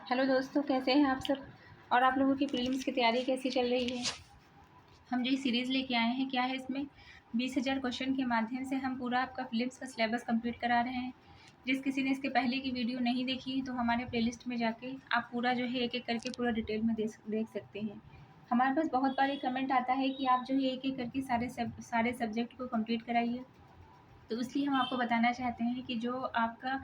Hello दोस्तों, कैसे हैं आप सब। और आप लोगों की प्रीलिम्स की तैयारी कैसी चल रही है। हम जो सीरीज़ लेके आए हैं, क्या है इसमें 20,000 क्वेश्चन के माध्यम से हम पूरा आपका प्रीलिम्स का सिलेबस कंप्लीट करा रहे हैं। जिस किसी ने इसके पहले की वीडियो नहीं देखी है तो हमारे प्लेलिस्ट में जाके आप पूरा जो है एक एक करके पूरा डिटेल में देख सकते हैं। हमारे पास बहुत बार ये कमेंट आता है कि आप जो है एक एक करके सारे सब्जेक्ट को कंप्लीट कराइए। तो इसलिए हम आपको बताना चाहते हैं कि जो आपका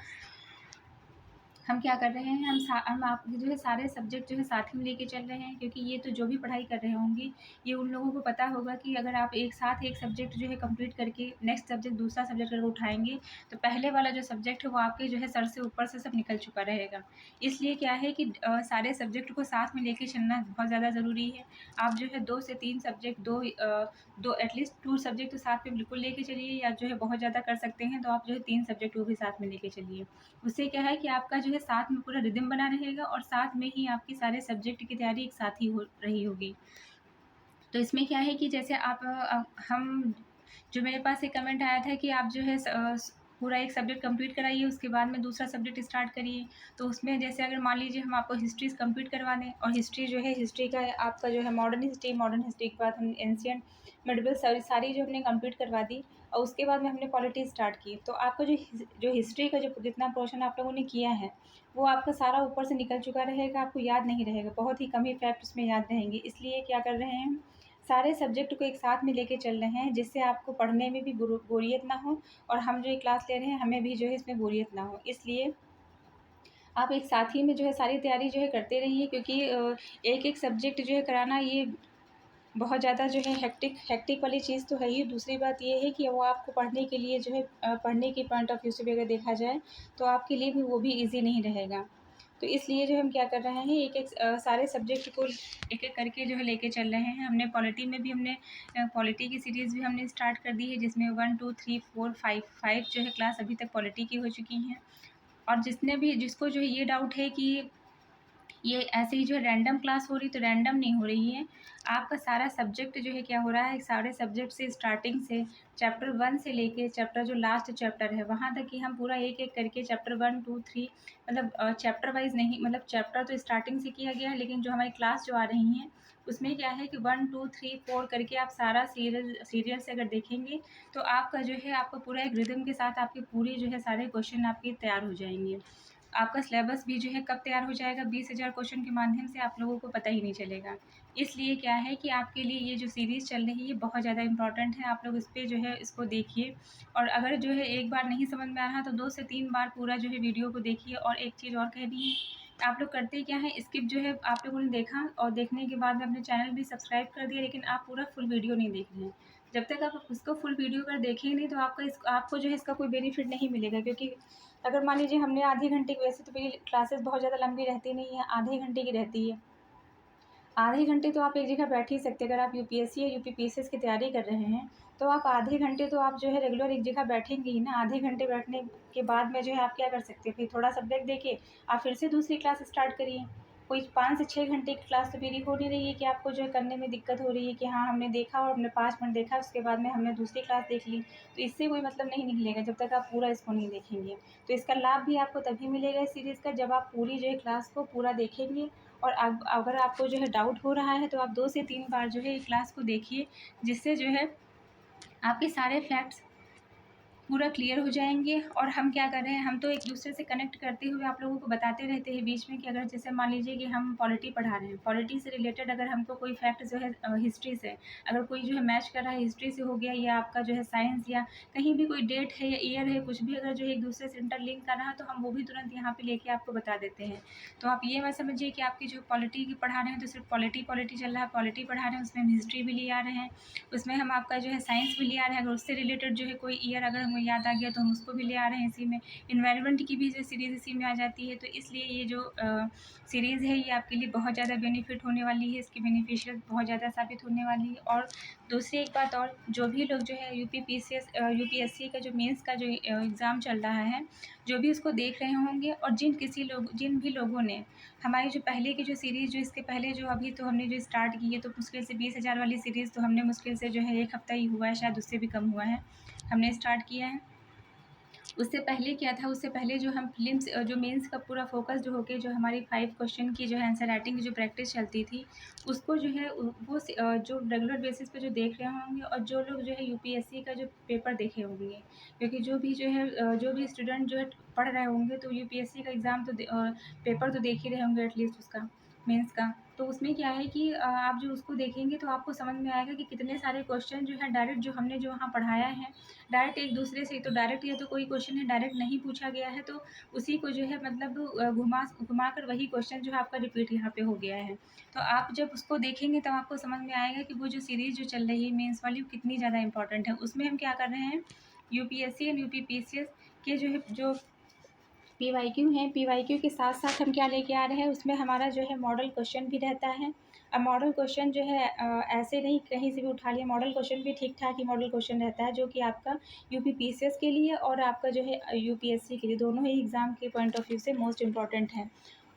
हम क्या कर रहे हैं, हम आपके जो है सारे सब्जेक्ट जो है साथ ही में लेके चल रहे हैं, क्योंकि ये तो जो भी पढ़ाई कर रहे होंगे ये उन लोगों को पता होगा कि अगर आप एक साथ एक सब्जेक्ट जो है कंप्लीट करके नेक्स्ट सब्जेक्ट दूसरा सब्जेक्ट अगर उठाएंगे तो पहले वाला जो सब्जेक्ट है वो आपके जो है सर से ऊपर से सब निकल चुका रहेगा। इसलिए क्या है कि सारे सब्जेक्ट को साथ में लेके चलना बहुत ज़्यादा ज़रूरी है। आप जो है 2 से 3 सब्जेक्ट दो एटलीस्ट 2 सब्जेक्ट तो साथ में बिल्कुल लेके चलिए, या जो है बहुत ज़्यादा कर सकते हैं तो आप जो है 3 सब्जेक्ट वो भी साथ में लेके चलिए। उससे क्या है कि आपका जो है साथ में पूरा रिदम बना रहेगा और साथ में ही आपकी सारे सब्जेक्ट की तैयारी एक साथ ही हो रही होगी। तो इसमें क्या है कि जैसे आप हम जो मेरे पास एक कमेंट आया था कि आप जो है पूरा एक सब्जेक्ट कंप्लीट कराइए, उसके बाद में दूसरा सब्जेक्ट स्टार्ट करिए। तो उसमें जैसे अगर मान लीजिए हम आपको हिस्ट्रीज कंप्लीट करवा दें, और हिस्ट्री जो है हिस्ट्री का आपका जो है मॉडर्न हिस्ट्री के बाद हम एंशियंट मिडिवल सारी जो हमने कंप्लीट करवा दी, और उसके बाद में हमने पॉलिटी स्टार्ट की, तो आपका जो हिस्ट्री का जो जितना पोर्शन आप लोगों ने किया है वो आपका सारा ऊपर से निकल चुका रहेगा, आपको याद नहीं रहेगा, बहुत ही कम ही फैक्ट उसमें याद रहेंगे। इसलिए क्या कर रहे हैं हम, सारे सब्जेक्ट को एक साथ में लेके चल रहे हैं, जिससे आपको पढ़ने में भी बोरियत ना हो, और हम जो ये क्लास ले रहे हैं हमें भी जो है इसमें बोरियत ना हो। इसलिए आप एक साथ ही में जो है सारी तैयारी जो है करते रहिए, क्योंकि एक एक सब्जेक्ट जो है कराना ये बहुत ज़्यादा जो है हेक्टिक वाली चीज़ तो है ही। दूसरी बात ये है कि वो आपको पढ़ने के लिए जो है पढ़ने के पॉइंट ऑफ व्यू से भी अगर देखा जाए तो आपके लिए भी वो भी ईज़ी नहीं रहेगा। तो इसलिए जो हम क्या कर रहे हैं, एक एक सारे सब्जेक्ट को एक एक करके जो है लेके चल रहे हैं। हमने पॉलिटी में भी हमने पॉलिटी की सीरीज़ भी हमने स्टार्ट कर दी है, जिसमें 1 2 3 4 5 जो है क्लास अभी तक पॉलिटी की हो चुकी हैं। और जिसको जो है ये डाउट है कि ये ऐसे ही जो है रैंडम क्लास हो रही, तो रैंडम नहीं हो रही है। आपका सारा सब्जेक्ट जो है क्या हो रहा है, सारे सब्जेक्ट से स्टार्टिंग से चैप्टर 1 से लेके चैप्टर जो लास्ट चैप्टर है वहाँ तक कि हम पूरा एक एक करके चैप्टर 1 2 3 मतलब चैप्टर वाइज नहीं, मतलब चैप्टर तो स्टार्टिंग से किया गया है, लेकिन जो हमारी क्लास जो आ रही हैं उसमें क्या है कि 1 2 3 4 करके आप सारा सीरियल से अगर देखेंगे तो आपका जो है आपको पूरा एक रिदम के साथ आपके पूरी जो है सारे क्वेश्चन आपके तैयार हो जाएंगे। आपका सिलेबस भी जो है कब तैयार हो जाएगा, 20,000 क्वेश्चन के माध्यम से आप लोगों को पता ही नहीं चलेगा। इसलिए क्या है कि आपके लिए ये जो सीरीज़ चल रही है बहुत ज़्यादा इम्पॉर्टेंट है, आप लोग इस पे जो है इसको देखिए। और अगर जो है एक बार नहीं समझ में आ रहा तो 2 से 3 बार पूरा जो है वीडियो को देखिए। और एक चीज़ और कहनी है, आप लोग करते क्या हैं, स्किप जो है आप लोगों ने देखा और देखने के बाद में अपने चैनल भी सब्सक्राइब कर दिया, लेकिन आप पूरा फुल वीडियो नहीं देख रहे हैं। जब तक आप उसको फुल वीडियो अगर देखेंगे नहीं तो आपको जो है इसका कोई बेनिफिट नहीं मिलेगा। क्योंकि अगर मान लीजिए हमने आधे घंटे की, वैसे तो मेरी क्लासेस बहुत ज़्यादा लंबी रहती नहीं है, आधे घंटे की रहती है। आधे घंटे तो आप एक जगह बैठ ही सकते हैं। अगर आप यूपीएससी या यूपीपीएससी की तैयारी कर रहे हैं तो आप आधे घंटे तो आप जो है रेगुलर एक जगह बैठेंगे ही ना। आधे घंटे बैठने के बाद में जो है आप क्या कर सकते हैं, फिर थोड़ा सा ब्रेक देके आप फिर से दूसरी क्लास स्टार्ट करिए। कोई 5 से 6 घंटे की क्लास तो मेरी हो नहीं रही है कि आपको जो है करने में दिक्कत हो रही है कि हाँ हमने देखा और हमने 5 मिनट देखा, उसके बाद में हमने दूसरी क्लास देख ली। तो इससे कोई मतलब नहीं निकलेगा जब तक आप पूरा इसको नहीं देखेंगे। तो इसका लाभ भी आपको तभी मिलेगा इस सीरीज़ का, जब आप पूरी जो है क्लास को पूरा देखेंगे। और अगर आपको जो है डाउट हो रहा है तो आप 2 से 3 बार जो है ये क्लास को देखिए, जिससे जो है आपके सारे फैक्ट्स पूरा क्लियर हो जाएँगे। और हम क्या कर रहे हैं, हम तो एक दूसरे से कनेक्ट करते हुए आप लोगों को बताते रहते हैं बीच में कि अगर जैसे मान लीजिए कि हम पॉलिटी पढ़ा रहे हैं, पॉलिटी से रिलेटेड अगर हमको कोई फैक्ट जो है हिस्ट्री से अगर कोई जो है मैच कर रहा है, हिस्ट्री से हो गया या आपका जो है साइंस या कहीं भी कोई डेट है या ईयर है, कुछ भी अगर जो है एक दूसरे से इंटरलिंक कर रहा है तो हम वो भी तुरंत यहाँ पे लेके आपको बता देते हैं। तो आप ये मत समझिए कि आपकी जो पॉलिटी की पढ़ा रहे हैं तो सिर्फ पॉलिटी चल रहा है, पॉलिटी पढ़ा रहे हैं उसमें हम हिस्ट्री भी ले आ रहे हैं, उसमें हम आपका जो है साइंस भी ले आ रहे हैं। अगर उससे रिलेटेड जो है कोई ईयर अगर हमें याद आ गया तो हम उसको भी ले आ रहे हैं इसी में। इन्वायरमेंट की भी जो सीरीज़ इसी में आ जाती है। तो इसलिए ये जो सीरीज़ है ये आपके लिए बहुत ज़्यादा बेनिफिट होने वाली है, इसकी बेनिफिशियल बहुत ज़्यादा साबित होने वाली है। और दूसरी एक बात और, जो भी लोग जो है यूपीएससी का जो मेंस का जो एग्ज़ाम चल रहा है, जो भी उसको देख रहे होंगे और जिन भी लोगों ने हमारी जो पहले की जो सीरीज़ जो इसके पहले जो अभी तो हमने जो स्टार्ट की है, तो मुश्किल से 20,000 वाली सीरीज़ तो हमने मुश्किल से जो है 1 हफ़्ता ही हुआ है, शायद उससे भी कम हुआ है, हमने स्टार्ट किया है। उससे पहले क्या था, उससे पहले जो हम प्रीलिम्स जो मेंस का पूरा फोकस जो होके जो हमारी 5 क्वेश्चन की जो है आंसर राइटिंग की जो प्रैक्टिस चलती थी, उसको जो है जो रेगुलर बेसिस पे जो देख रहे होंगे और जो लोग जो है यूपीएससी का जो पेपर देखे होंगे, क्योंकि जो भी जो है जो भी स्टूडेंट जो है पढ़ रहे होंगे तो यूपीएससी का एग्ज़ाम तो पेपर तो देख ही रहे होंगे एटलीस्ट उसका, मेंस का। तो उसमें क्या है कि आप जो उसको देखेंगे तो आपको समझ में आएगा कि कितने सारे क्वेश्चन जो है डायरेक्ट जो हमने जो वहाँ पढ़ाया है, डायरेक्ट एक दूसरे से, तो डायरेक्ट या तो कोई क्वेश्चन है डायरेक्ट नहीं पूछा गया है तो उसी को जो है मतलब घुमा कर वही क्वेश्चन जो है आपका रिपीट यहाँ पे हो गया है। तो आप जब उसको देखेंगे तब आपको समझ में आएगा कि वो जो सीरीज़ जो चल रही है मेंस वाली वो कितनी ज़्यादा इंपॉर्टेंट है। उसमें हम क्या कर रहे हैं, यूपीएससी एंड यूपीपीसीएस के जो है जो पीवाईक्यू हैं, पीवाईक्यू के साथ-साथ हम क्या लेके आ रहे हैं, उसमें हमारा जो है मॉडल क्वेश्चन भी रहता है। अब मॉडल क्वेश्चन जो है ऐसे नहीं कहीं से भी उठा लिया, मॉडल क्वेश्चन भी ठीक-ठाक ही मॉडल क्वेश्चन रहता है, जो कि आपका यूपीपीसीएस के लिए और आपका जो है यूपीएससी के लिए, दोनों ही एग्ज़ाम के पॉइंट ऑफ व्यू से मोस्ट इम्पॉर्टेंट है।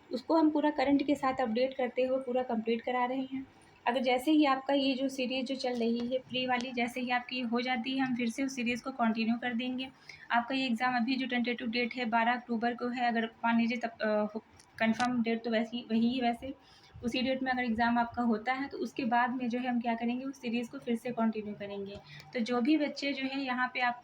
उसको हम पूरा करंट के साथ अपडेट करते हुए पूरा कंप्लीट करा रहे हैं। अगर जैसे ही आपका ये जो सीरीज़ जो चल रही है प्री वाली, जैसे ही आपकी हो जाती है, हम फिर से उस सीरीज़ को कंटिन्यू कर देंगे। आपका ये एग्ज़ाम अभी जो टेंटेटिव डेट है 12 अक्टूबर को है, अगर मान लीजिए तब कन्फर्म डेट तो वैसी वही है वैसे, उसी डेट में अगर एग्ज़ाम आपका होता है तो उसके बाद में जो है हम क्या करेंगे, उस सीरीज़ को फिर से कंटिन्यू करेंगे। तो जो भी बच्चे जो है यहाँ पे आप,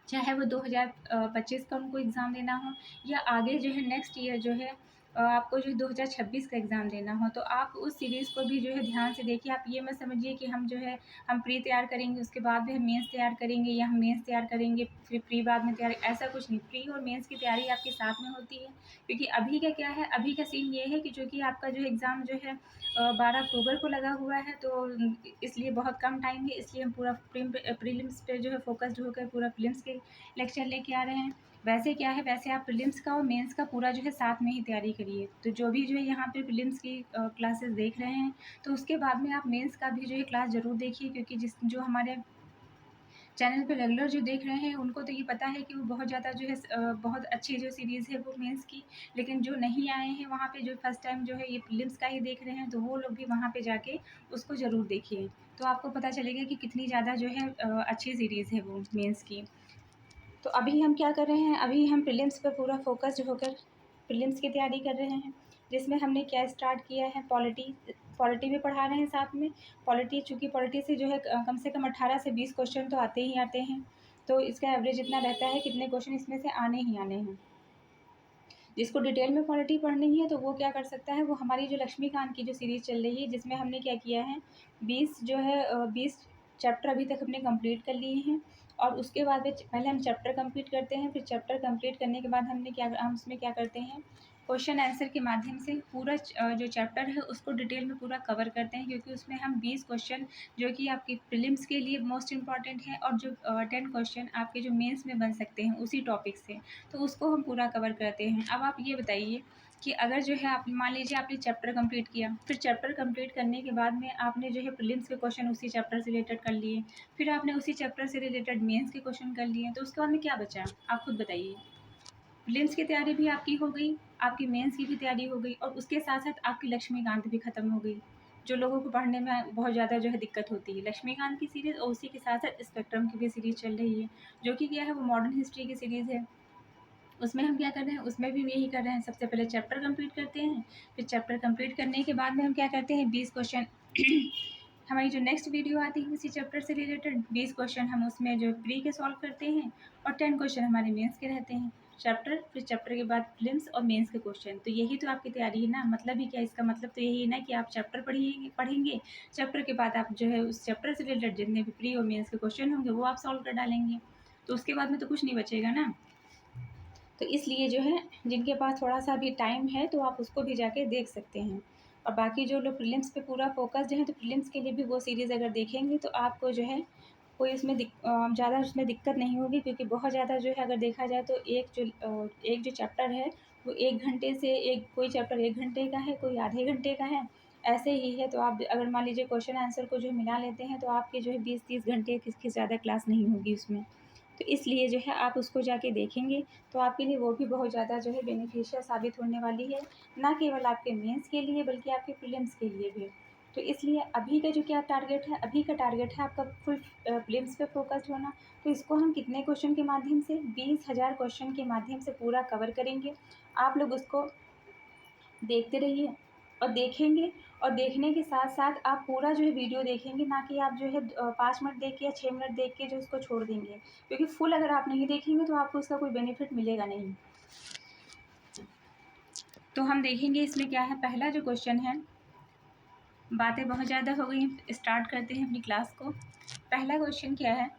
चाहे वो 2025 का उनको एग्ज़ाम देना हो या आगे जो है नेक्स्ट ईयर जो है आपको जो 2026 का एग्ज़ाम देना हो, तो आप उस सीरीज़ को भी जो है ध्यान से देखिए। आप ये मत समझिए कि हम जो है हम प्री तैयार करेंगे उसके बाद भी हम मेंस तैयार करेंगे, या हम मेंस तैयार करेंगे फिर प्री बाद में तैयार, ऐसा कुछ नहीं। प्री और मेंस की तैयारी आपके साथ में होती है, क्योंकि अभी का क्या है, अभी का सीन ये है कि चूँकि आपका जो एग्ज़ाम जो है 12 अक्टूबर को लगा हुआ है, तो इसलिए बहुत कम टाइम है, इसलिए हम पूरा प्रीलिम्स पे जो है फ़ोकस्ड होकर पूरा प्रीलिम्स के लेक्चर लेके आ रहे हैं। वैसे क्या है, वैसे आप प्रीलिम्स का और मेंस का पूरा जो है साथ में ही तैयारी करिए। तो जो भी जो है यहाँ पे प्रीलिम्स की क्लासेस देख रहे हैं, तो उसके बाद में आप मेंस का भी जो है क्लास ज़रूर देखिए, क्योंकि जो हमारे चैनल पे रेगुलर जो देख रहे हैं उनको तो ये पता है कि वो बहुत ज़्यादा जो है बहुत अच्छी जो सीरीज़ है वो मेंस की। लेकिन जो नहीं आए हैं वहाँ पे, जो फर्स्ट टाइम जो है ये प्रीलिम्स का ही देख रहे हैं, तो वो लोग भी वहाँ पे जाके उसको ज़रूर देखिए। तो आपको पता चलेगा कि कितनी ज़्यादा जो है अच्छी सीरीज़ है वो मेंस की। तो अभी हम क्या कर रहे हैं, अभी हम प्रीलिम्स पे पूरा फ़ोकस्ड होकर प्रीलिम्स की तैयारी कर रहे हैं, जिसमें हमने क्या स्टार्ट किया है, पॉलिटी पॉलिटी भी पढ़ा रहे हैं साथ में। पॉलिटी, चूँकि पॉलिटी से जो है कम से कम 18 से 20 क्वेश्चन तो आते ही आते हैं, तो इसका एवरेज इतना रहता है कितने क्वेश्चन इसमें से आने ही आने हैं। जिसको डिटेल में पॉलिटी पढ़नी है तो वो क्या कर सकता है, वो हमारी जो लक्ष्मीकांत की जो सीरीज़ चल रही है, जिसमें हमने क्या किया है, 20 जो है 20 चैप्टर अभी तक हमने कंप्लीट कर लिए हैं। और उसके बाद में पहले हम चैप्टर कंप्लीट करते हैं, फिर चैप्टर कंप्लीट करने के बाद हम उसमें क्या करते हैं, क्वेश्चन आंसर के माध्यम से पूरा जो चैप्टर है उसको डिटेल में पूरा कवर करते हैं, क्योंकि उसमें हम 20 क्वेश्चन जो कि आपकी प्रीलिम्स के लिए मोस्ट इम्पॉर्टेंट है, और जो 10 क्वेश्चन आपके जो मेंस में बन सकते हैं उसी टॉपिक से, तो उसको हम पूरा कवर करते हैं। अब आप ये बताइए कि अगर जो है आप मान लीजिए आपने चैप्टर कंप्लीट किया, फिर चैप्टर कंप्लीट करने के बाद में आपने जो है प्रीलिम्स के क्वेश्चन उसी चैप्टर से रिलेटेड कर लिए, फिर आपने उसी चैप्टर से रिलेटेड मेंस के क्वेश्चन कर लिए, तो उसके बाद में क्या बचा? आप खुद बताइए। प्रीलिम्स की तैयारी भी आपकी हो गई, आपकी मेंस की भी तैयारी हो गई, और उसके साथ-साथ आपकी लक्ष्मीकांत भी खत्म हो गई। जो लोगों को पढ़ने में बहुत ज़्यादा जो है दिक्कत होती है, लक्ष्मीकांत की सीरीज़ और उसी के साथ-साथ स्पेक्ट्रम की भी सीरीज़ चल रही है, जो कि क्या है, वो मॉडर्न हिस्ट्री की सीरीज़ है। उसमें हम क्या कर रहे हैं, उसमें भी यही कर रहे हैं, सबसे पहले चैप्टर कंप्लीट करते हैं, फिर चैप्टर कंप्लीट करने के बाद में हम क्या करते हैं, 20 क्वेश्चन हमारी जो नेक्स्ट वीडियो आती है उसी चैप्टर से रिलेटेड 20 क्वेश्चन हम उसमें जो प्री के सॉल्व करते हैं, और 10 क्वेश्चन हमारे मेंस के रहते हैं। चैप्टर, फिर चैप्टर के बाद प्रीलिम्स और मेंस के क्वेश्चन, तो यही तो आपकी तैयारी है ना। मतलब ही क्या, इसका मतलब तो यही है ना कि आप चैप्टर पढ़ेंगे, चैप्टर के बाद आप जो है उस चैप्टर से रिलेटेड जितने भी प्री और मेंस के क्वेश्चन होंगे वो आप सॉल्व कर डालेंगे, तो उसके बाद में तो कुछ नहीं बचेगा ना। तो इसलिए जो है, जिनके पास थोड़ा-सा भी टाइम है तो आप उसको भी जाके देख सकते हैं। और बाकी जो लोग प्रीलिम्स पे पूरा फ़ोकस्ड हैं, तो प्रीलिम्स के लिए भी वो सीरीज़ अगर देखेंगे तो आपको जो है कोई उसमें ज़्यादा उसमें दिक्कत नहीं होगी, क्योंकि बहुत ज़्यादा जो है अगर देखा जाए तो एक जो चैप्टर है वो 1 घंटे से, एक कोई चैप्टर 1 घंटे का है, कोई आधे घंटे का है, ऐसे ही है। तो आप अगर मान लीजिए क्वेश्चन आंसर को जो मिला लेते हैं तो आपके जो है 20-30 घंटे की ज़्यादा क्लास नहीं होगी उसमें। तो इसलिए जो है आप उसको जाके देखेंगे तो आपके लिए वो भी बहुत ज़्यादा जो है बेनिफिशियल साबित होने वाली है, ना केवल आपके मेंस के लिए बल्कि आपके प्रीलिम्स के लिए भी। तो इसलिए अभी का जो क्या टारगेट है, अभी का टारगेट है आपका फुल प्रीलिम्स पे फोकस्ड होना। तो इसको हम कितने क्वेश्चन के माध्यम से, 20,000 क्वेश्चन के माध्यम से पूरा कवर करेंगे। आप लोग उसको देखते रहिए और देखेंगे, और देखने के साथ साथ आप पूरा जो है वीडियो देखेंगे, ना कि आप जो है 5 मिनट देख के या 6 मिनट देख के जो उसको छोड़ देंगे, क्योंकि फुल अगर आप नहीं देखेंगे तो आपको उसका कोई बेनिफिट मिलेगा नहीं। तो हम देखेंगे इसमें क्या है। पहला जो क्वेश्चन है, बातें बहुत ज़्यादा हो गई, स्टार्ट करते हैं अपनी क्लास को। पहला क्वेश्चन क्या है,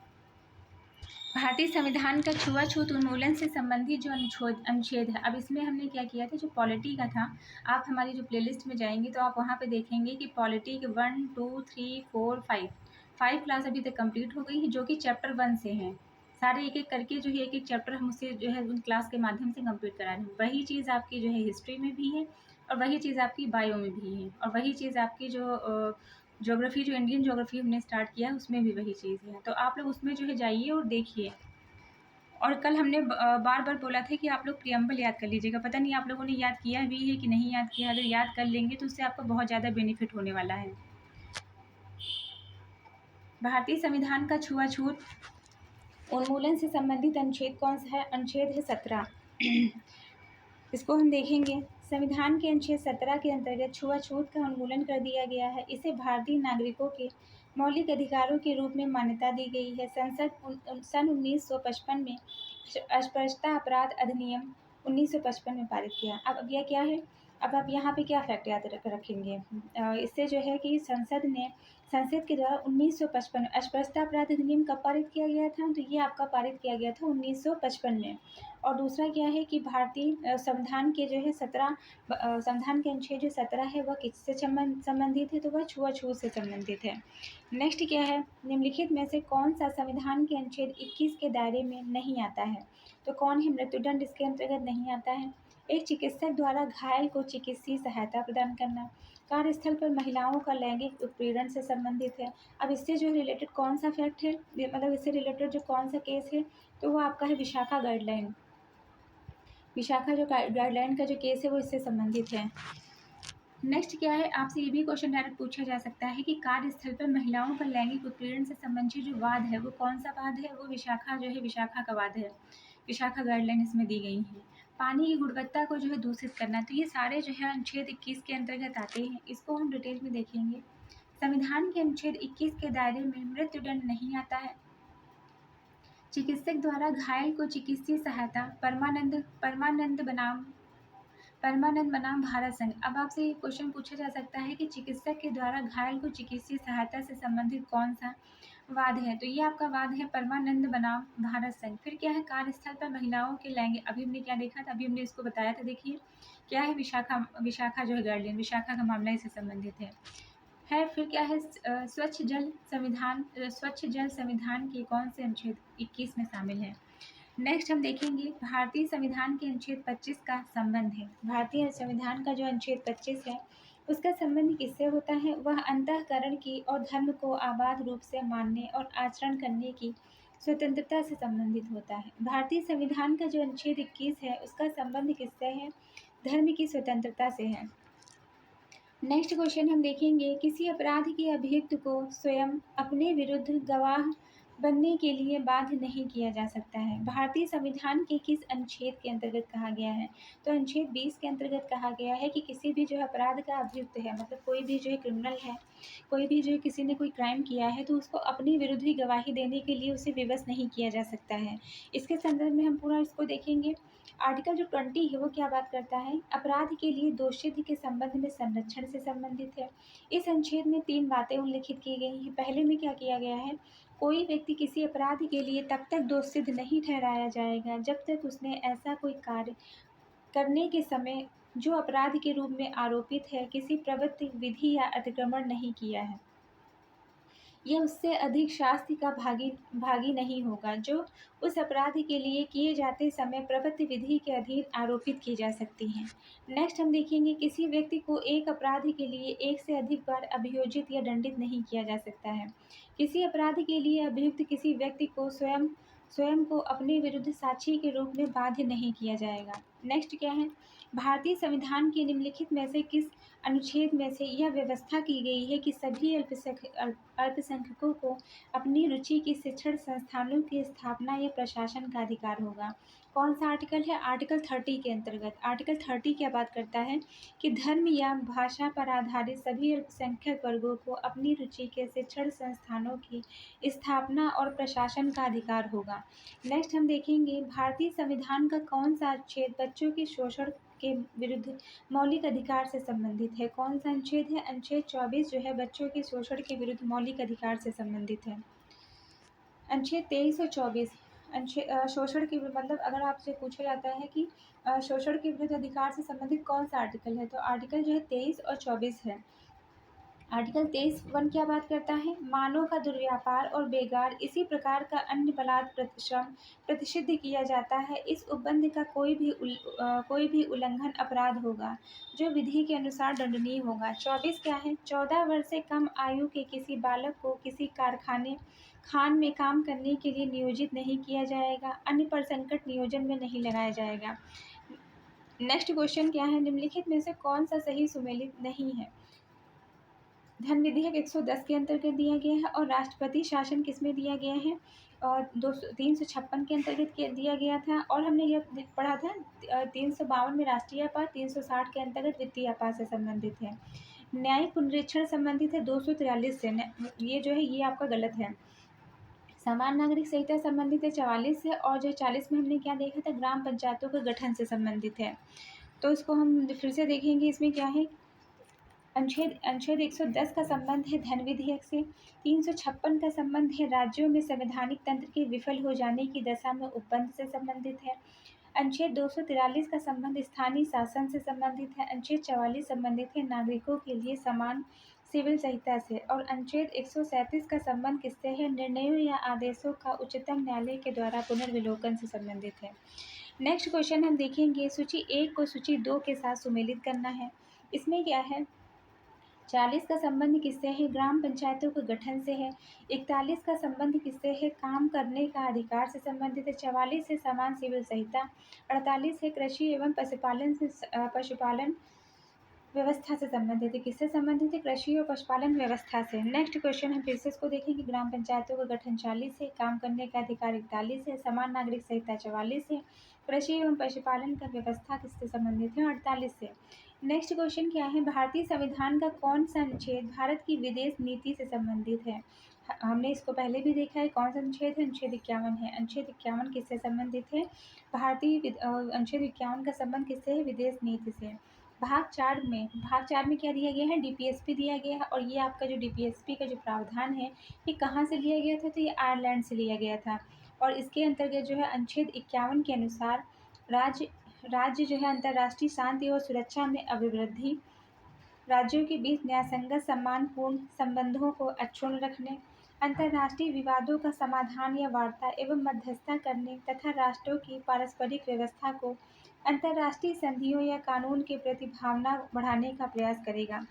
भारतीय संविधान का छुआछूत उन्मूलन से संबंधित जो अनुच्छेद है। अब इसमें हमने क्या किया था, जो पॉलिटी का था, आप हमारी जो प्लेलिस्ट में जाएंगे तो आप वहाँ पे देखेंगे कि पॉलिटी के 1 2 3 4 5 क्लास अभी तक कंप्लीट हो गई है, जो कि चैप्टर 1 से हैं। सारे एक एक करके जो है एक एक चैप्टर हम उससे जो है उन क्लास के माध्यम से कंप्लीट करा रहे हैं। वही चीज़ आपकी जो है हिस्ट्री में भी है, और वही चीज़ आपकी बायो में भी है, और वही चीज़ आपकी जो ज्योग्राफी, जो इंडियन ज्योग्राफी हमने स्टार्ट किया है उसमें भी वही चीज़ है। तो आप लोग उसमें जो है जाइए और देखिए। और कल हमने बार बार बोला था कि आप लोग प्रियम्बल याद कर लीजिएगा। पता नहीं आप लोगों ने याद किया भी है कि नहीं याद किया। अगर याद कर लेंगे तो उससे आपको बहुत ज़्यादा बेनिफिट होने वाला है। भारतीय संविधान का छुआछूत उन्मूलन से संबंधित अनुच्छेद कौन सा है? अनुच्छेद है 17। इसको हम देखेंगे। संविधान के अनुच्छेद 17 के अंतर्गत छुआछूत का उन्मूलन कर दिया गया है। इसे भारतीय नागरिकों के मौलिक अधिकारों के रूप में मान्यता दी गई है। संसद सन 1955 में अस्पृश्यता अपराध अधिनियम 1955 में पारित किया। अब यह क्या है, अब आप यहाँ पे क्या फैक्ट याद रखेंगे, इससे जो है कि संसद के द्वारा 1955 अस्पृश्यता अपराध अधिनियम कब पारित किया गया था, तो ये आपका पारित किया गया था 1955 में। और दूसरा क्या है कि भारतीय संविधान के जो है 17 संविधान के अनुच्छेद जो 17 है वह किससे संबंधित है, तो वह छुआछूत से संबंधित है। नेक्स्ट क्या है, निम्नलिखित में से कौन सा संविधान के अनुच्छेद 21 के दायरे में नहीं आता है, तो कौन है? मृत्युदंड इसके अंतर्गत नहीं आता है। एक चिकित्सक द्वारा घायल को चिकित्सीय सहायता प्रदान करना, कार्यस्थल पर महिलाओं का लैंगिक उत्पीड़न से संबंधित है। अब इससे जो रिलेटेड कौन सा फैक्ट है, मतलब इससे रिलेटेड जो कौन सा केस है, तो वो आपका है विशाखा गाइडलाइन। विशाखा जो गाइडलाइन का जो केस है वो इससे संबंधित है। नेक्स्ट क्या है, आपसे ये भी क्वेश्चन डायरेक्ट पूछा जा सकता है कि कार्यस्थल पर महिलाओं पर लैंगिक उत्पीड़न से संबंधित जो वाद है वो कौन सा वाद है, वो विशाखा का वाद है। विशाखा गाइडलाइन इसमें दी गई है। पानी की गुणवत्ता को जो है दूषित करना, तो ये सारे जो है अनुच्छेद 21 के अंतर्गत आते हैं। इसको हम डिटेल में देखेंगे। संविधान के अनुच्छेद 21 के दायरे में मृत्युदंड नहीं आता है। चिकित्सक द्वारा घायल को चिकित्सीय सहायता, परमानंद बनाम भारत संघ। अब आपसे ये क्वेश्चन पूछा जा सकता है कि चिकित्सक के द्वारा घायल को चिकित्सीय सहायता से संबंधित कौन सा वाद है, तो ये आपका वाद है परमानंद बनाम भारत संघ। फिर क्या है, कार्यस्थल पर महिलाओं के लैंगिक, अभी हमने क्या देखा था, अभी हमने इसको बताया था। देखिए क्या है, विशाखा जो है गाइडलाइन, विशाखा का मामला इससे संबंधित है। फिर क्या है, स्वच्छ जल संविधान के कौन से अनुच्छेद 21 में शामिल है। नेक्स्ट हम देखेंगे भारतीय संविधान के अनुच्छेद 25 का संबंध है। भारतीय संविधान का जो अनुच्छेद 25 है उसका संबंध किससे होता है, वह अंतःकरण की और धर्म को आबाद रूप से मानने और आचरण करने की स्वतंत्रता से संबंधित होता है। भारतीय संविधान का जो अनुच्छेद 21 है उसका संबंध किससे है, धर्म की स्वतंत्रता से है। नेक्स्ट क्वेश्चन हम देखेंगे, किसी अपराध के अभियुक्त को स्वयं अपने विरुद्ध गवाह बनने के लिए बाध्य नहीं किया जा सकता है। भारतीय संविधान के किस अनुच्छेद के अंतर्गत कहा गया है, तो अनुच्छेद 20 के अंतर्गत कहा गया है कि किसी भी जो है अपराध का अभियुक्त है, मतलब कोई भी जो है क्रिमिनल है, कोई भी जो है किसी ने कोई क्राइम किया है, तो उसको अपने विरुद्ध ही गवाही देने के लिए उसे विवश नहीं किया जा सकता है। इसके संदर्भ में हम पूरा इसको देखेंगे। आर्टिकल जो 20 है वो क्या बात करता है, अपराध के लिए दोषसिद्धि के संबंध में संरक्षण से संबंधित है। इस अनुच्छेद में 3 बातें उल्लिखित की गई हैं। पहले में क्या किया गया है, कोई व्यक्ति किसी अपराध के लिए तब तक दोषसिद्ध नहीं ठहराया जाएगा जब तक उसने ऐसा कोई कार्य करने के समय जो अपराध के रूप में आरोपित है किसी प्रवृत्ति, विधि या अतिक्रमण नहीं किया है। यह उससे अधिक शास्ति का भागी नहीं होगा जो उस अपराध के लिए किए जाते समय प्रवृत्ति विधि के अधीन आरोपित की जा सकती हैं। नेक्स्ट हम देखेंगे, किसी व्यक्ति को एक अपराध के लिए एक से अधिक बार अभियोजित या दंडित नहीं किया जा सकता है। किसी अपराध के लिए अभियुक्त किसी व्यक्ति को स्वयं को अपने विरुद्ध साक्षी के रूप में बाध्य नहीं किया जाएगा। नेक्स्ट क्या है, भारतीय संविधान के निम्नलिखित में से किस अनुच्छेद में से यह व्यवस्था की गई है कि सभी अल्पसंख्यकों को अपनी रुचि के शिक्षण संस्थानों की स्थापना या प्रशासन का अधिकार होगा? कौन सा आर्टिकल है? आर्टिकल 30 के अंतर्गत। आर्टिकल 30 क्या बात करता है कि धर्म या भाषा पर आधारित सभी अल्पसंख्यक वर्गों को अपनी रुचि के शिक्षण संस्थानों की स्थापना और प्रशासन का अधिकार होगा। नेक्स्ट हम देखेंगे भारतीय संविधान का कौन सा अनुच्छेद बच्चों के शोषण के विरुद्ध मौलिक अधिकार से संबंधित है? कौन सा अनुच्छेद है? अनुच्छेद 24 जो है बच्चों के शोषण के विरुद्ध मौलिक अधिकार से संबंधित है। अनुच्छेद 23 और 24 शोषण के मतलब अगर आपसे पूछा जाता है कि शोषण के विरुद्ध अधिकार से संबंधित कौन सा आर्टिकल है, तो आर्टिकल जो है 23 और 24 है। आर्टिकल 23(1) क्या बात करता है? मानव का दुर्व्यापार और बेगार इसी प्रकार का अन्य बलात् श्रम प्रतिषिद्ध किया जाता है। इस उपबंध का कोई भी उल्लंघन अपराध होगा जो विधि के अनुसार दंडनीय होगा। 24 क्या है? 14 वर्ष से कम आयु के किसी बालक को किसी खान में काम करने के लिए नियोजित नहीं किया जाएगा। अन्य पर संकट नियोजन में नहीं लगाया जाएगा। नेक्स्ट क्वेश्चन क्या है? निम्नलिखित में से कौन सा सही सुमेलित नहीं है? धन विधेयक 110 के अंतर्गत दिया गया है और राष्ट्रपति शासन किसमें दिया गया है? और 356 के अंतर्गत दिया गया था। और हमने यह पढ़ा था 352 में राष्ट्रीय आपात, 360 के अंतर्गत वित्तीय आपात से संबंधित है। न्यायिक पुनरीक्षण संबंधित है 243 से। ये जो है ये आपका गलत है। समान नागरिक संहिता संबंधित है 44 से। और जो 40 में हमने क्या देखा था? ग्राम पंचायतों के गठन से संबंधित है। तो इसको हम फिर से देखेंगे। इसमें क्या है? अनुच्छेद 110 का संबंध है धन विधेयक से। 356 का संबंध है राज्यों में संवैधानिक तंत्र के विफल हो जाने की दशा में उपबंध से संबंधित है। अनुच्छेद 243 का संबंध स्थानीय शासन से संबंधित है। अनुच्छेद 44 संबंधित है नागरिकों के लिए समान सिविल संहिता से। और अनुच्छेद 137 का संबंध किससे है? निर्णयों या आदेशों का उच्चतम न्यायालय के द्वारा पुनर्विलोकन से संबंधित है। नेक्स्ट क्वेश्चन हम देखेंगे सूची 1 को सूची 2 के साथ सुमेलित करना है। इसमें क्या है? 40 का संबंध किससे है? ग्राम पंचायतों के गठन से है। 41 का संबंध किससे है? काम करने का अधिकार से संबंधित है। 44 है समान सिविल संहिता। 48 है कृषि एवं पशुपालन व्यवस्था से संबंधित है। किससे संबंधित है? कृषि और पशुपालन व्यवस्था से। नेक्स्ट क्वेश्चन हम फिर से इसको देखेंगे। ग्राम पंचायतों का गठन 40 है, काम करने का अधिकार 41 है, समान नागरिक संहिता 44 है, कृषि एवं पशुपालन का व्यवस्था किससे संबंधित है? 48 से। नेक्स्ट क्वेश्चन क्या है? भारतीय संविधान का कौन सा अनुच्छेद भारत की विदेश नीति से संबंधित है? हमने इसको पहले भी देखा है। कौन सा अनुच्छेद है? अनुच्छेद 51 है। अनुच्छेद 51 किससे संबंधित है? अनुच्छेद 51 का संबंध किससे है? विदेश नीति से। भाग 4 में क्या दिया गया है? डीपीएसपी दिया गया है। और ये आपका जो डीपीएसपी का जो प्रावधान है ये कहाँ से लिया गया था? तो ये आयरलैंड से लिया गया था। और इसके अंतर्गत जो है अनुच्छेद 51 के अनुसार राज्य जो है अंतर्राष्ट्रीय शांति और सुरक्षा में अभिवृद्धि, राज्यों के बीच न्यायसंगत सम्मानपूर्ण संबंधों को अक्षुण्ण रखने, अंतर्राष्ट्रीय विवादों का समाधान या वार्ता एवं मध्यस्थता करने तथा राष्ट्रों की पारस्परिक व्यवस्था को अंतर्राष्ट्रीय संधियों या कानून के प्रति भावना बढ़ाने का प्रयास करेगा।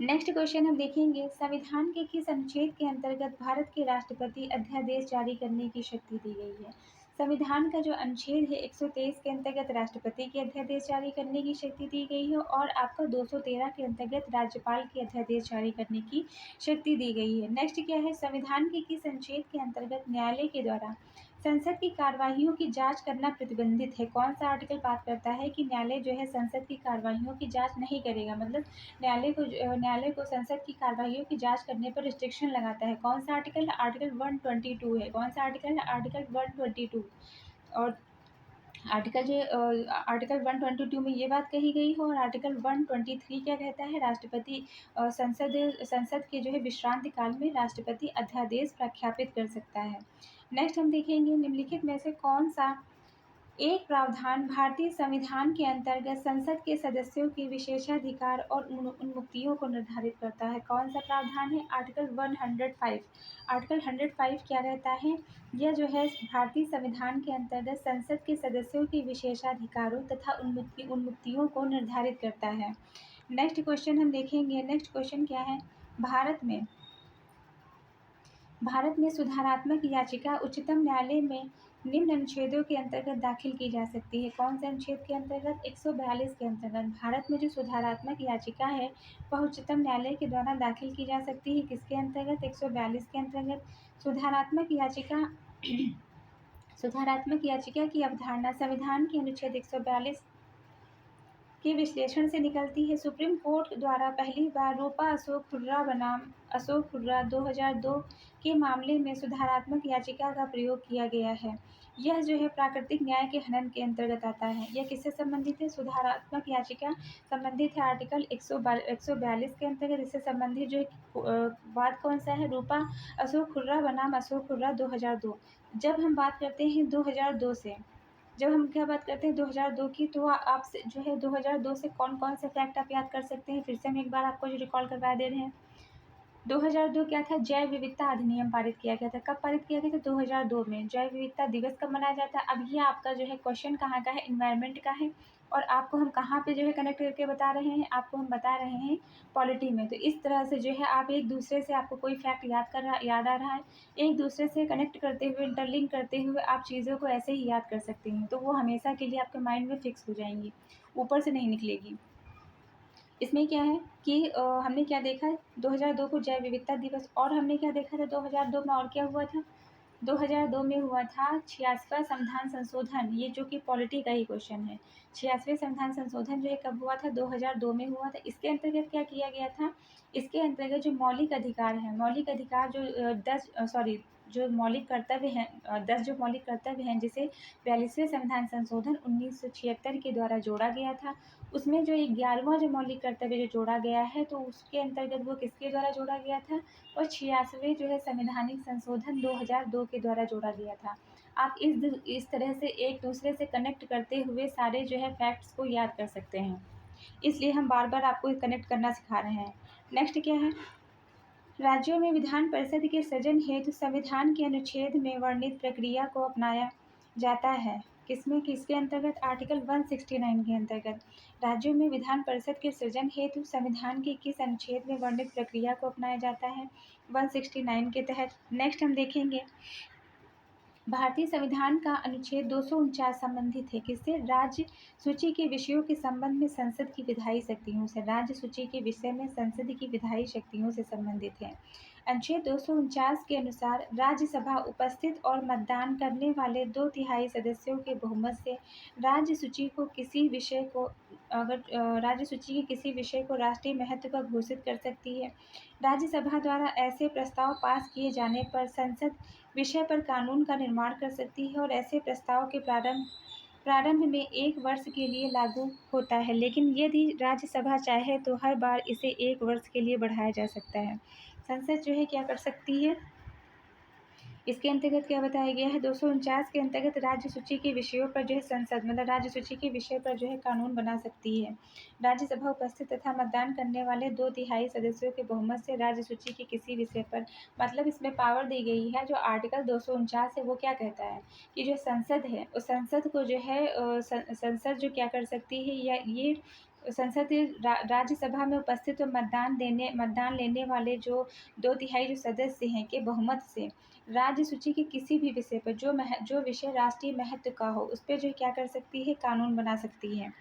नेक्स्ट क्वेश्चन हम देखेंगे संविधान के किस अनुच्छेद के अंतर्गत भारत के राष्ट्रपति अध्यादेश जारी करने की शक्ति दी गई है? संविधान का जो अनुच्छेद है 123 के अंतर्गत राष्ट्रपति के अध्यादेश जारी करने की शक्ति दी गई है। और आपका 213 के अंतर्गत राज्यपाल के अध्यादेश जारी करने की शक्ति दी गई है। नेक्स्ट क्या है? संविधान के किस अनुच्छेद के अंतर्गत न्यायालय के द्वारा संसद की कार्यवाहियों की जांच करना प्रतिबंधित है? कौन सा आर्टिकल बात करता है कि न्यायालय जो है संसद की कार्यवाहियों की जांच नहीं करेगा? मतलब न्यायालय को संसद की कार्यवाहियों की जांच करने पर रिस्ट्रिक्शन लगाता है। कौन सा आर्टिकल? आर्टिकल 122 है। कौन सा आर्टिकल है? आर्टिकल 122। और आर्टिकल 122 में ये बात कही गई है। और आर्टिकल 123 क्या कहता है? राष्ट्रपति संसद के जो है विश्रांति काल में राष्ट्रपति अध्यादेश प्रख्यापित कर सकता है। नेक्स्ट हम देखेंगे निम्नलिखित में से कौन सा एक प्रावधान भारतीय संविधान के अंतर्गत संसद के सदस्यों के विशेषाधिकार और उन्मुक्तियों को निर्धारित करता है? कौन सा प्रावधान है? आर्टिकल 105। आर्टिकल 105 क्या रहता है? यह जो है भारतीय संविधान के अंतर्गत संसद के सदस्यों के विशेषाधिकारों तथा उन्मुक्तियों को निर्धारित करता है। नेक्स्ट क्वेश्चन हम देखेंगे। नेक्स्ट क्वेश्चन क्या है? भारत में सुधारात्मक याचिका उच्चतम न्यायालय में निम्न अनुच्छेदों के अंतर्गत दाखिल की जा सकती है। कौन से अनुच्छेद के अंतर्गत? 142 के अंतर्गत। भारत में जो सुधारात्मक याचिका है वह उच्चतम न्यायालय के द्वारा दाखिल की जा सकती है। किसके अंतर्गत? 142 के अंतर्गत। सुधारात्मक याचिका सुधारात्मक याचिका की अवधारणा संविधान के अनुच्छेद 142 के विश्लेषण से निकलती है। सुप्रीम कोर्ट द्वारा पहली बार रूपा अशोक खुर्रा बनाम अशोक खुर्रा 2002 के मामले में सुधारात्मक याचिका का प्रयोग किया गया है। यह जो है प्राकृतिक न्याय के हनन के अंतर्गत आता है। यह किससे संबंधित है? सुधारात्मक याचिका संबंधित है आर्टिकल 142 के अंतर्गत। इससे संबंधित जो बात कौन सा है? रूपा अशोक खुर्रा बनाम अशोक खुर्रा 2002। जब हम बात करते हैं 2002 से, जब हम क्या बात करते हैं 2002 की, तो आप जो है 2002 से कौन कौन से फैक्ट आप याद कर सकते हैं? फिर से हम एक बार आपको जो रिकॉल करवा दे रहे हैं। 2002 क्या था? जैव विविधता अधिनियम पारित किया गया था। कब पारित किया गया था? 2002 में। जैव विविधता दिवस कब मनाया जाता है? अब ये आपका जो है क्वेश्चन कहाँ का है? इन्वायरमेंट का है। और आपको हम कहाँ पे जो है कनेक्ट करके बता रहे हैं? आपको हम बता रहे हैं पॉलिटी में। तो इस तरह से जो है आप एक दूसरे से, आपको कोई फैक्ट याद आ रहा है, एक दूसरे से कनेक्ट करते हुए, इंटरलिंक करते हुए आप चीज़ों को ऐसे ही याद कर सकते हैं। तो वो हमेशा के लिए आपके माइंड में फिक्स हो जाएंगी, ऊपर से नहीं निकलेगी। इसमें क्या है कि हमने क्या देखा? 2002 को जैव विविधता दिवस। और हमने क्या देखा था 2002 में? और क्या हुआ था? 2002 में हुआ था 86वां संविधान संशोधन। ये जो कि पॉलिटी का ही क्वेश्चन है। 86वें संविधान संशोधन जो है कब हुआ था? 2002 में हुआ था। इसके अंतर्गत क्या किया गया था? इसके अंतर्गत जो मौलिक अधिकार है, मौलिक अधिकार जो 10 सॉरी जो मौलिक कर्तव्य हैं, 10 जो मौलिक कर्तव्य हैं, जिसे 42वें संविधान संशोधन 1976 के द्वारा जोड़ा गया था, उसमें जो 11वां जो मौलिक कर्तव्य जो जोड़ा गया है, तो उसके अंतर्गत वो किसके द्वारा जोड़ा गया था? और 86वें जो है संवैधानिक संशोधन 2002 के द्वारा जोड़ा गया था। आप इस तरह से एक दूसरे से कनेक्ट करते हुए सारे जो है फैक्ट्स को याद कर सकते हैं। इसलिए हम बार बार आपको कनेक्ट करना सिखा रहे हैं। नेक्स्ट क्या है? राज्यों में विधान परिषद के सृजन हेतु संविधान के अनुच्छेद में वर्णित प्रक्रिया को अपनाया जाता है। किसमें? किसके अंतर्गत? आर्टिकल 169 के अंतर्गत। राज्यों में विधान परिषद के सृजन हेतु संविधान के किस अनुच्छेद में वर्णित प्रक्रिया को अपनाया जाता है? 169 के तहत। नेक्स्ट हम देखेंगे भारतीय संविधान का अनुच्छेद 249 संबंधित है किससे? राज्य सूची के विषयों के संबंध में संसद की विधायी शक्तियों से। राज्य सूची के विषय में संसद की विधायी शक्तियों से संबंधित है। अनुच्छेद 249 के अनुसार राज्यसभा उपस्थित और मतदान करने वाले 2/3 सदस्यों के बहुमत से राज्य सूची को किसी विषय को राज्य सूची के किसी विषय को राष्ट्रीय महत्व का घोषित कर सकती है। राज्यसभा द्वारा ऐसे प्रस्ताव पास किए जाने पर संसद विषय पर कानून का निर्माण कर सकती है और ऐसे प्रस्ताव के प्रारंभ में 1 वर्ष के लिए लागू होता है, लेकिन यदि राज्यसभा चाहे तो हर बार इसे 1 वर्ष के लिए बढ़ाया जा सकता है। संसद जो है क्या कर सकती है? इसके अंतर्गत क्या बताया गया है? 249 के अंतर्गत राज्य सूची के विषयों पर जो है संसद मतलब राज्य सूची के विषय पर जो है कानून बना सकती है। राज्यसभा उपस्थित तथा मतदान करने वाले 2/3 सदस्यों के बहुमत से राज्य सूची के किसी विषय पर, मतलब इसमें पावर दी गई है। जो आर्टिकल 249 है वो क्या कहता है कि जो संसद है उस संसद को जो है संसद जो क्या कर सकती है, या ये संसद राज्यसभा में उपस्थित और मतदान लेने वाले जो 2/3 जो सदस्य हैं के बहुमत से राज्य सूची के किसी भी विषय पर जो विषय राष्ट्रीय महत्व का हो उस पर जो क्या कर सकती है? कानून बना सकती है।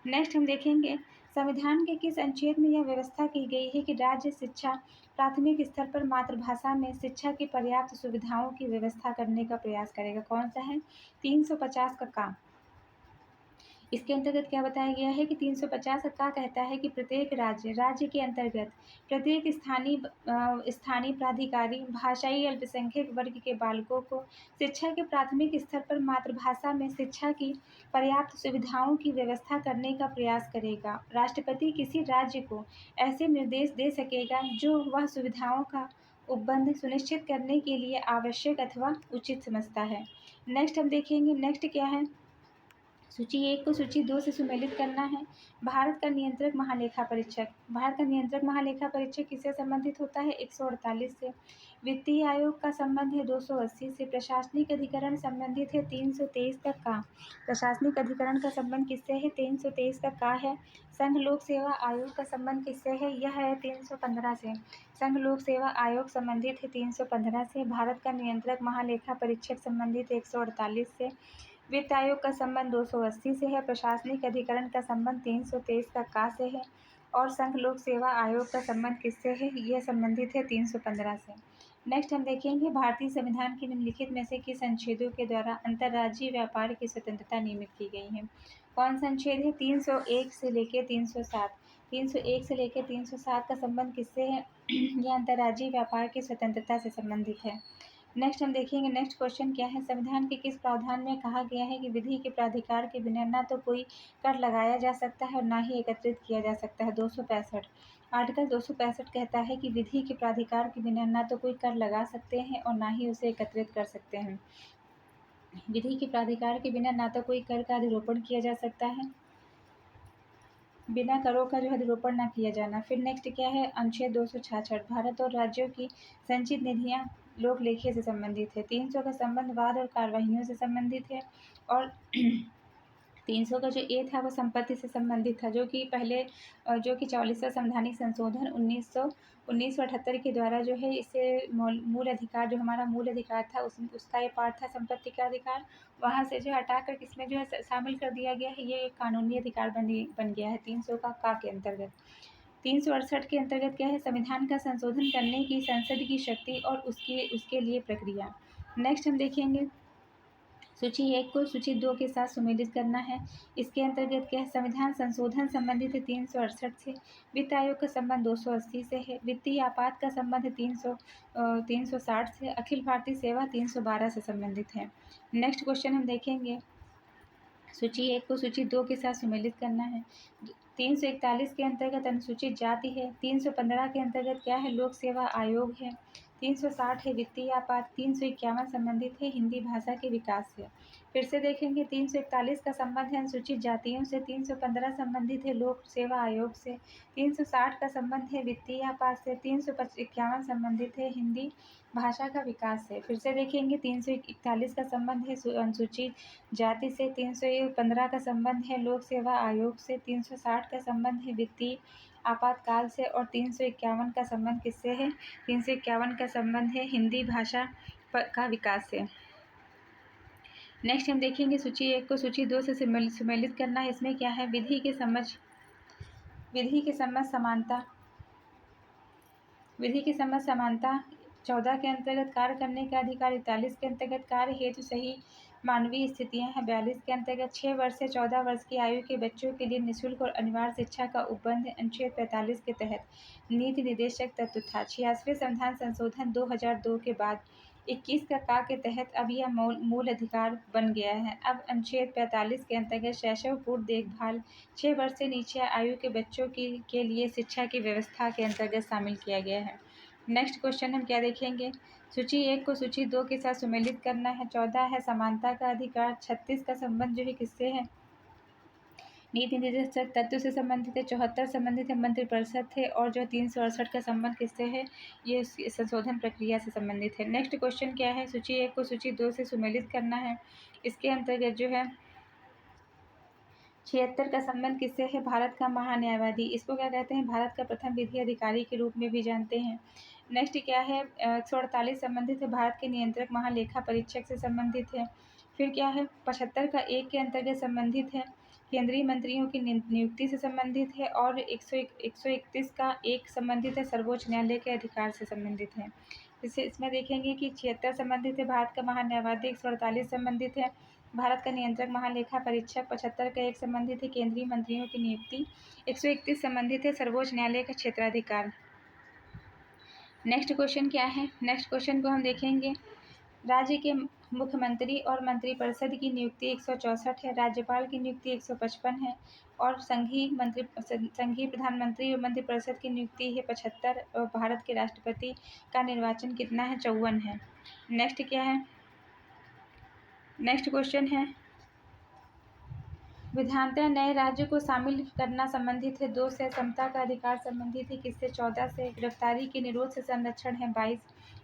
नेक्स्ट हम देखेंगे संविधान के किस अनुच्छेद में यह व्यवस्था की गई है कि राज्य शिक्षा प्राथमिक स्तर पर मातृभाषा में शिक्षा की पर्याप्त सुविधाओं की व्यवस्था करने का प्रयास करेगा। कौन सा है? 350 का काम। इसके अंतर्गत क्या बताया गया है कि 350 का कहता है कि प्रत्येक राज्य के अंतर्गत प्रत्येक स्थानीय प्राधिकारी भाषाई अल्पसंख्यक वर्ग के बालकों को शिक्षा के प्राथमिक स्तर पर मातृभाषा में शिक्षा की पर्याप्त सुविधाओं की व्यवस्था करने का प्रयास करेगा। राष्ट्रपति किसी राज्य को ऐसे निर्देश दे सकेगा जो वह सुविधाओं का उपबंध सुनिश्चित करने के लिए आवश्यक अथवा उचित समझता है। नेक्स्ट हम देखेंगे, नेक्स्ट क्या है? सूची 1 को सूची 2 से सुमेलित करना है। भारत का नियंत्रक महालेखा परीक्षक। भारत का नियंत्रक महालेखा परीक्षक किससे संबंधित होता है? 148 से। वित्तीय आयोग का संबंध है 280 से। प्रशासनिक अधिकरण संबंधित है 323 तक का। प्रशासनिक अधिकरण का संबंध किससे है? 323 तक का है। संघ लोक सेवा आयोग का संबंध किससे है? यह है 315 से। संघ लोक सेवा आयोग संबंधित है 315 से। भारत का नियंत्रक महालेखा परीक्षक संबंधित है 148 से। वित्त आयोग का संबंध 280 से है। प्रशासनिक अधिकरण का संबंध 323 तक का से है। और संघ लोक सेवा आयोग का संबंध किससे है? यह संबंधित है 315 से। नेक्स्ट हम देखेंगे भारतीय संविधान के निम्नलिखित में से किस अनुच्छेदों के द्वारा अंतर्राज्यीय व्यापार की स्वतंत्रता नियमित की गई है? कौन सा अनुच्छेद है? 301 से लेकर 307। 301 से लेकर 307 का संबंध किससे है? यह अंतर्राज्यीय व्यापार की स्वतंत्रता से संबंधित है। नेक्स्ट हम देखेंगे नेक्स्ट क्वेश्चन क्या है? संविधान के किस प्रावधान में कहा गया है कि विधि के प्राधिकार के बिना ना तो कोई कर लगाया जा सकता है और ना ही एकत्रित किया जा सकता है? 265। आर्टिकल 265 कहता है कि विधि के प्राधिकार के बिना ना तो कोई कर लगा सकते हैं और ना ही उसे एकत्रित कर सकते हैं। विधि के प्राधिकार के बिना ना तो कोई कर का अधिरोपण किया जा सकता है, बिना करों का जो अधिरोपण ना किया जाना। फिर नेक्स्ट क्या है? अनुच्छेद 266 भारत और राज्यों की संचित निधियां लोक लेखी से संबंधित है। 300 का संबंध वाद और कार्यवाहियों से संबंधित है। और 300 का जो ए था वो संपत्ति से संबंधित था, जो कि पहले जो कि 44वां संवैधानिक संशोधन 1978 के द्वारा जो है इसे मूल अधिकार, जो हमारा मूल अधिकार था उसका ये पार्ट था संपत्ति का अधिकार, वहाँ से जो हटाकर किसमें जो है शामिल कर दिया गया है। ये एक कानूनी अधिकार बन गया है 300 का के अंतर्गत। 368 के अंतर्गत क्या है? संविधान का संशोधन करने की संसद की शक्ति और उसके लिए प्रक्रिया। नेक्स्ट हम देखेंगे सूची 1 को सूची 2 के साथ सुमेलित करना है। इसके अंतर्गत क्या है? संविधान संशोधन संबंधित है 368 से। वित्त आयोग का संबंध 280 से है। वित्तीय आपात का संबंध 360 से। अखिल भारतीय सेवा 312 से संबंधित है। नेक्स्ट क्वेश्चन हम देखेंगे सूची 1 को सूची 2 के साथ सुमेलित करना है। 341 के अंतर्गत अनुसूचित जाति है। 315 के अंतर्गत क्या है? लोक सेवा आयोग है। 360 है वित्तीय आपात। 351 संबंधित है हिंदी भाषा के विकास से। फिर से देखेंगे 341 का संबंध है अनुसूचित जातियों से। 315 संबंधित है लोक सेवा आयोग से। 360 का संबंध है वित्तीय आपात से। 351 संबंधित है हिंदी भाषा का विकास से। फिर से देखेंगे 341 का संबंध है अनुसूचित जाति से। 315 का संबंध है लोक सेवा आयोग से। 360 का संबंध है वित्तीय आपातकाल से। और 351 का संबंध किससे है? 351 का संबंध है हिंदी भाषा का विकास से। नेक्स्ट हम देखेंगे सूची 1 को सूची 2 से सुमेलित करना है। इसमें क्या है? विधि के समझ समानता। विधि की समझ समानता 14 के अंतर्गत कार्य करने का अधिकार। 41 के अंतर्गत कार्य हेतु सही मानवीय स्थितियां हैं। 42 के अंतर्गत 6 वर्ष से 14 वर्ष की आयु के बच्चों के लिए निःशुल्क और अनिवार्य शिक्षा का उपबंध। अनुच्छेद 45 के तहत नीति निर्देशक तत्व था। 86वें संविधान संशोधन 2002 के बाद 21 का के तहत अब यह मूल अधिकार बन गया है। अब अनुच्छेद 45 के अंतर्गत शैशव पूर्व देखभाल 6 वर्ष से नीचे आयु के बच्चों के लिए शिक्षा की व्यवस्था के अंतर्गत शामिल किया गया है। नेक्स्ट क्वेश्चन हम क्या देखेंगे? सूची 1 को सूची 2 के साथ सुमेलित करना है। 14 है समानता का अधिकार। 36 का संबंध जो है किससे है? नीति निर्देशक तत्व से संबंधित है। 74 संबंधित है मंत्रिपरिषद थे। और जो 368 का संबंध किससे है? ये संशोधन प्रक्रिया से संबंधित है। नेक्स्ट क्वेश्चन क्या है? सूची 1 को सूची 2 से सुमेलित करना है। इसके अंतर्गत जो है 76 का संबंध किससे है? भारत का महान्यायवादी। इसको क्या कहते हैं? भारत का प्रथम विधि अधिकारी के रूप में भी जानते हैं। नेक्स्ट क्या है? 148 संबंधित है भारत के नियंत्रक महालेखा परीक्षक से संबंधित है। फिर क्या है? 75 का 1 के अंतर्गत संबंधित है केंद्रीय मंत्रियों की नियुक्ति से संबंधित है। और 131 का 1 संबंधित है सर्वोच्च न्यायालय के अधिकार से संबंधित है। इसमें देखेंगे कि 76 संबंधित है भारत का महान्यायवादी। 148 संबंधित है भारत का नियंत्रक महालेखा परीक्षक। 75 का 1 संबंधित है केंद्रीय मंत्रियों की नियुक्ति। 131 संबंधित है सर्वोच्च न्यायालय का क्षेत्राधिकार। नेक्स्ट क्वेश्चन क्या है? नेक्स्ट क्वेश्चन को हम देखेंगे राज्य के मुख्यमंत्री और मंत्रिपरिषद की नियुक्ति 164 है। राज्यपाल की नियुक्ति 155 है। और संघीय प्रधानमंत्री और मंत्रिपरिषद की नियुक्ति है 75। और भारत के राष्ट्रपति का निर्वाचन कितना है? 54 है। नेक्स्ट क्या है? नेक्स्ट क्वेश्चन है विधानतः नए राज्य को शामिल करना संबंधित है। 2 से समता का अधिकार संबंधित है। किससे? 14 से। गिरफ्तारी के निरोध से संरक्षण है। 22।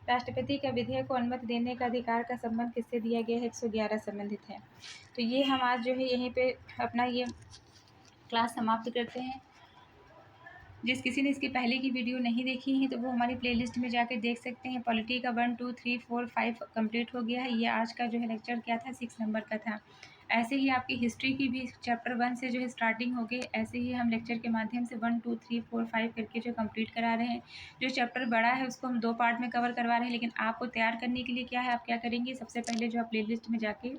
राष्ट्रपति का विधेयक को अनुमति देने का अधिकार का संबंध किससे दिया गया है? 111 संबंधित है। तो ये हम आज जो है यहीं पे अपना ये क्लास समाप्त करते हैं। जिस किसी ने इसकी पहले की वीडियो नहीं देखी है तो वो हमारी प्लेलिस्ट में जाकर देख सकते हैं। पॉलिटी का 1, 2, 3, 4, 5 कंप्लीट हो गया है। ये आज का जो है लेक्चर क्या था? 6 नंबर का था। ऐसे ही आपकी हिस्ट्री की भी चैप्टर 1 से जो है स्टार्टिंग हो गई। ऐसे ही हम लेक्चर के माध्यम से 1, 2, 3, 4, 5 करके जो कंप्लीट करा रहे हैं। जो चैप्टर बड़ा है उसको हम 2 पार्ट में कवर करवा रहे हैं, लेकिन आपको तैयार करने के लिए क्या है, आप क्या करेंगे, सबसे पहले जो है प्लेलिस्ट में जाके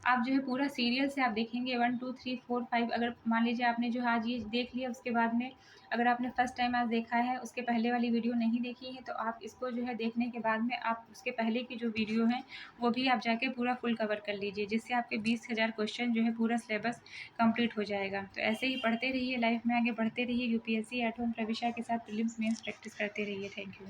आप जो है पूरा सीरियल से आप देखेंगे 1, 2, 3, 4, 5। अगर मान लीजिए आपने जो आज ये देख लिया, उसके बाद में अगर आपने फर्स्ट टाइम आज देखा है, उसके पहले वाली वीडियो नहीं देखी है, तो आप इसको जो है देखने के बाद में आप उसके पहले की जो वीडियो है वो भी आप जाके पूरा फुल कवर कर लीजिए, जिससे आपके 20,000 क्वेश्चन जो है पूरा सिलेबस कंप्लीट हो जाएगा। तो ऐसे ही पढ़ते रहिए, लाइफ में आगे बढ़ते रहिए। यूपीएससी एट होम प्रविशा के साथ प्रीलिम्स मेंस प्रैक्टिस करते रहिए। Thank you.